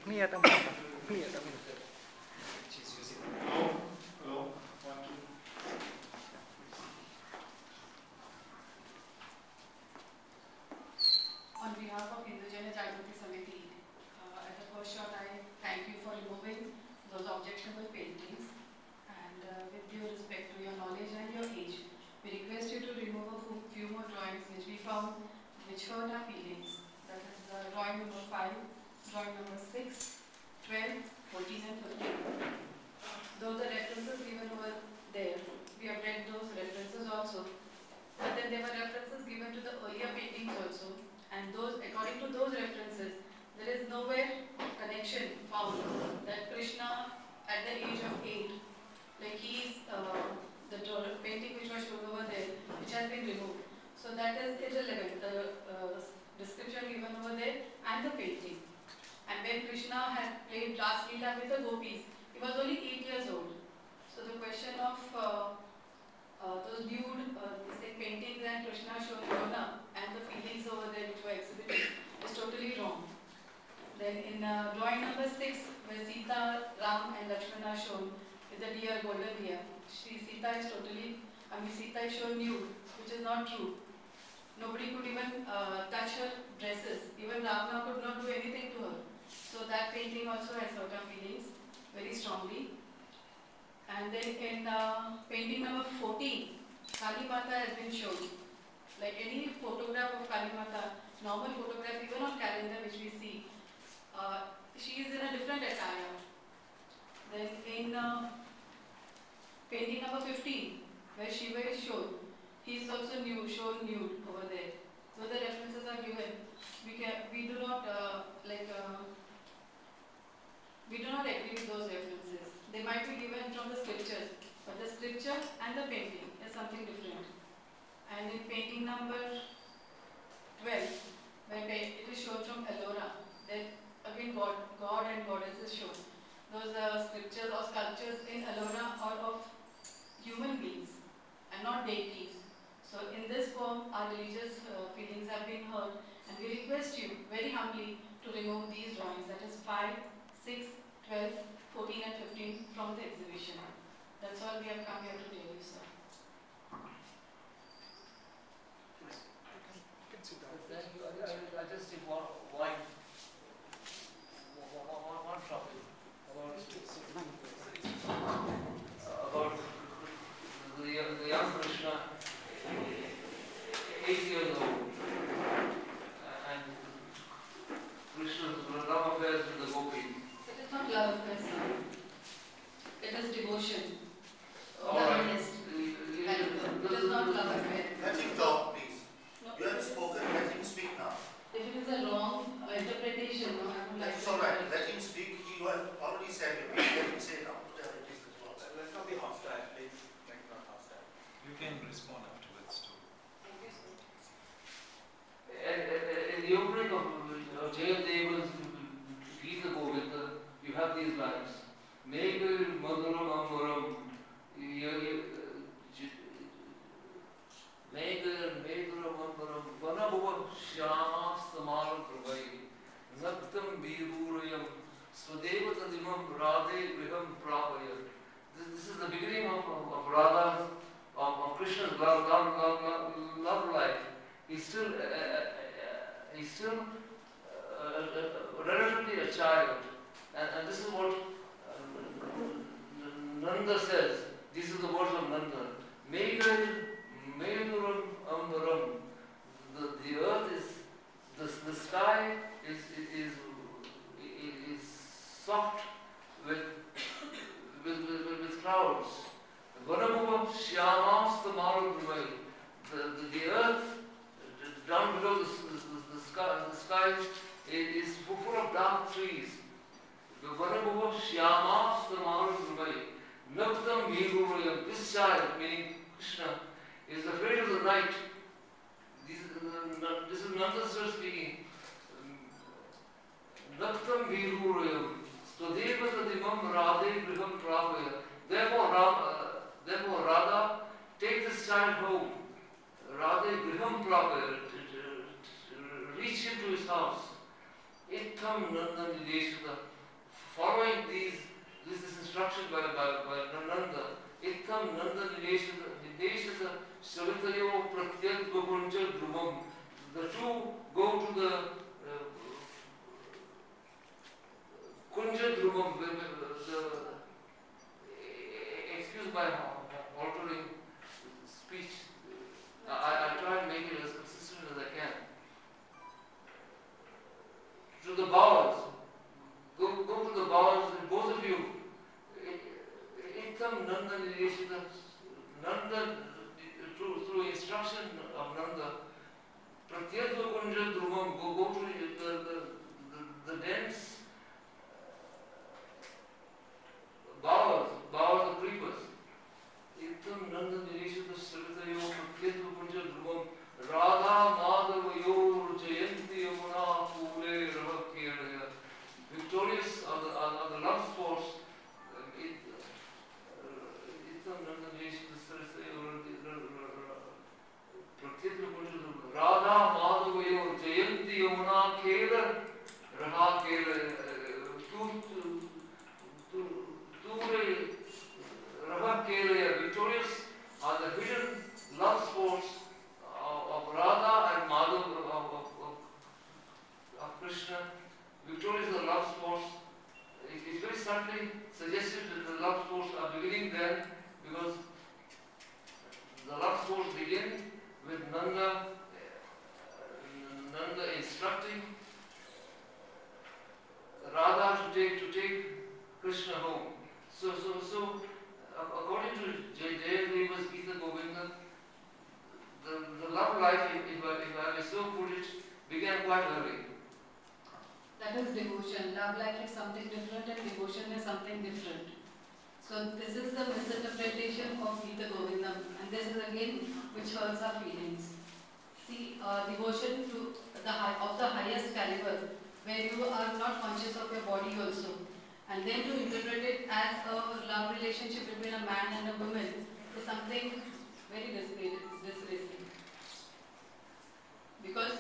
On behalf of Hindu Jaina Jagriti Samiti, at the first shot I thank you for removing those objectionable paintings, and with due respect to your knowledge and your age, we request you to remove a few more drawings which we found which hurt our feelings. That is drawing number 5, drawing number 6, 12, 14 and 15. Those are references given over there. We have read those references also. But then there were references given to the earlier paintings also. And those, according to those references, there is nowhere connection found that Krishna at the age of 8, like he is the painting which was shown over there, which has been removed. So that is irrelevant, the description given over there and the painting. And when Krishna had played Ras Leela with the gopis, he was only 8 years old. So the question of those nude paintings and Krishna showing grown up and the feelings over there which were exhibited is totally wrong. Then in drawing number 6, where Sita, Ram and Lakshmana are shown with the deer, golden deer, Sita is shown nude, which is not true. Nobody could even touch her dresses. Even Ravana could not do anything to her. So that painting also has hurt our feelings very strongly. And then in painting number 14, Kali Mata has been shown. Like any photograph of Kali Mata, normal photograph, even on calendar which we see, she is in a different attire. Then in painting number 15, where Shiva is shown, he is also shown nude over there. So the references are given. We do not agree with those references. They might be given from the scriptures, but the scripture and the painting is something different. And in painting number 12, where it is shown from Ellora, that again God and Goddess is shown. Those scriptures or sculptures in Ellora are of human beings and not deities. So in this form, our religious feelings have been hurt, and we request you very humbly to remove these drawings, that is 5, 6, 12, 14 and 15 from the exhibition. That's all we have come here to tell you, sir. Thank you. I just did one topic about the young Krishna, 8 years old, and Krishna's love affairs with the gopis. It is not love affairs, sir. It is devotion. Alright. It is not love affair. Let him talk, please. No. You have spoken, let him speak now. If it is a wrong interpretation, no, I would like It's to. alright, let him speak. You have already said your piece. Let him say now. Whatever it is that you want to say. Let's not be hostile, please. Let's not hostile. You can respond afterwards too. Thank you, sir. In the opening of Jayadeva's Gita Govinda, you have these lines. Megha Madhuram Ambaram Megha Madhuram Ambaram Vanabhuva Shyama Samaram Pravai Naktam Virurayam Swadeva Tadimam Radhe Griham Prapaya. This is the beginning of Radha's, of Krishna's love life. He's still relatively a child, and this is what Nanda says. These are the words of Nanda. Meduram Ambaram. The earth is, the sky is soft with clouds. Vanabhuva Shyamastamaruddhimai. Nanda, meaning Krishna, is afraid of the night. This is Nanda Sir speaking. Naktam virurayam, swadeva tadimam radhe griham pravaya. Therefore, Radha, take this child home. Radhe griham pravaya, reach him to his house. Itam Nanda Nideshata. Following this instruction by Nanda, Itam Nanda Nideshata Savitayo Pratyat Gopunja Drumam. The two go to the Kunja Drumam, excuse my altering speech. I try and make it as consistent as I can. To the bowers. Go to the bowers, both of you. Itam Nanda Nideshita. Nanda, through instruction of Nanda, Pratyatva Kunja Drumam, go to the dense bowers of creepers. Itam Nanda Nideshita Saritayo Pratyatva Kunja Drumam, Radha Madhavayor Jayanti Yamuna Pule Ravakiraya. Victorious are the love force. Itam Nanda Nideshita Saritayo Pratyatva Kunja Drumam, Radha Madhavayor Jayanti Yamuna Kela Raha Kela. Victorious are the hidden love sports of Radha and Madhav of Krishna. Victorious are the love sports. It is very subtly suggested that the love sports are beginning then, because the love sports begin with Nanda instructing Radha to take Krishna home. So according to Jayadeva's Gita Govinda, the love life, if I may so put it, began quite early. That is devotion. Love life is something different and devotion is something different. So this is the misinterpretation of Gita Govindam, and this is again which hurts our feelings. See, devotion to the highest caliber, where you are not conscious of your body also, and then to interpret it as a love relationship between a man and a woman is something very disgraceful. Because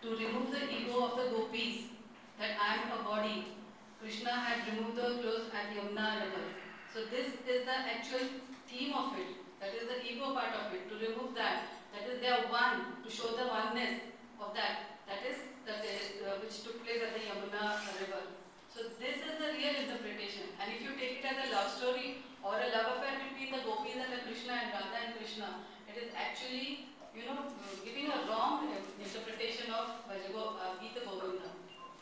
to remove the ego of the gopis, that I am a body, Krishna had removed the clothes at Yamuna river. So this is the actual theme of it. That is the ego part of it. To remove that, that is they are one, to show the oneness of that. That is which took place at the Yamuna river. So this is the real interpretation. And if you take it as a love story or a love affair between the gopis and the Krishna and Radha and Krishna, it is actually, giving a wrong interpretation of Gita Govinda.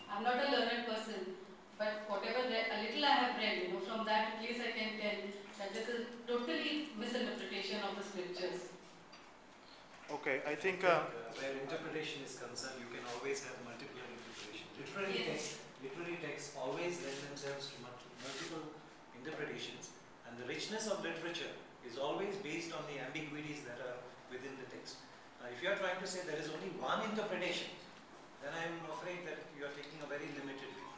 I am not a learned person, but whatever a little I have read, from that at least I can tell that this is totally misinterpretation of the scriptures. Okay, I think where interpretation is concerned, you can always have multiple interpretations. Literary texts always lend themselves to multiple interpretations, and the richness of literature is always based on the ambiguities that are within the text. If you are trying to say there is only one interpretation, then I am afraid that you are taking a very limited view.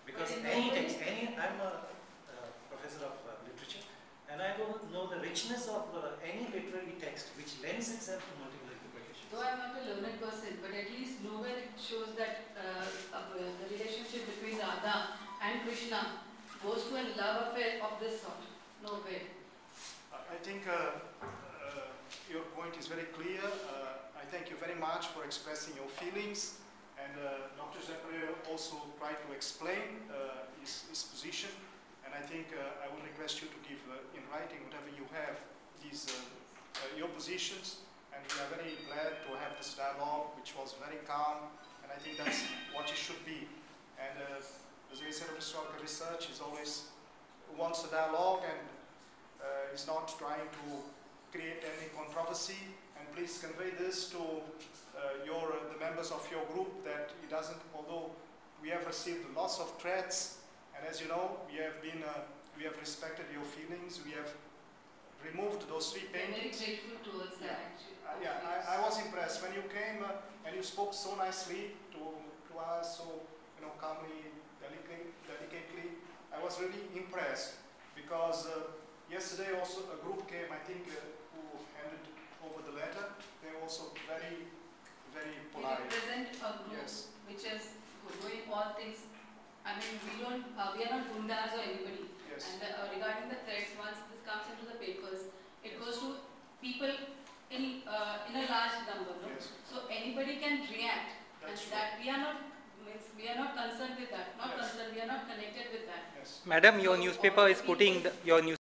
Because any text, I'm a professor of literature, and I don't know the richness of any literary text which lends itself to multiple interpretations. Though I am not a learned person, but at least nowhere it shows that the relationship between Radha and Krishna goes to a love affair of this sort. Nowhere. I think your point is very clear. I thank you very much for expressing your feelings, and Dr. Pereira also tried to explain his position, and I think I would request you to give in writing whatever you have, these your positions, and we are very glad to have this dialogue, which was very calm, and I think that's what it should be. And the Center of Historical Research is always wants a dialogue and is not trying to create any controversy. And please convey this to the members of your group, that it doesn't, although we have received lots of threats, and as you know, we have respected your feelings, we have removed those 3 We're very paintings. grateful towards Yeah. that actually. I was impressed when you came and you spoke so nicely to us, so calmly, delicately. I was really impressed because yesterday also a group came, I think, who handed over the letter. They were also very, very We polite. represent a group Yes. which is doing all things. I mean, we are not gundas or anybody. Yes. And regarding the threats, once this comes into the papers, it goes to people in a large number. No? Yes. So anybody can react, and That's that we are not concerned with that. Not Yes. concerned. We are not connected with that. Yes. Madam, your So newspaper all is the putting people- your news.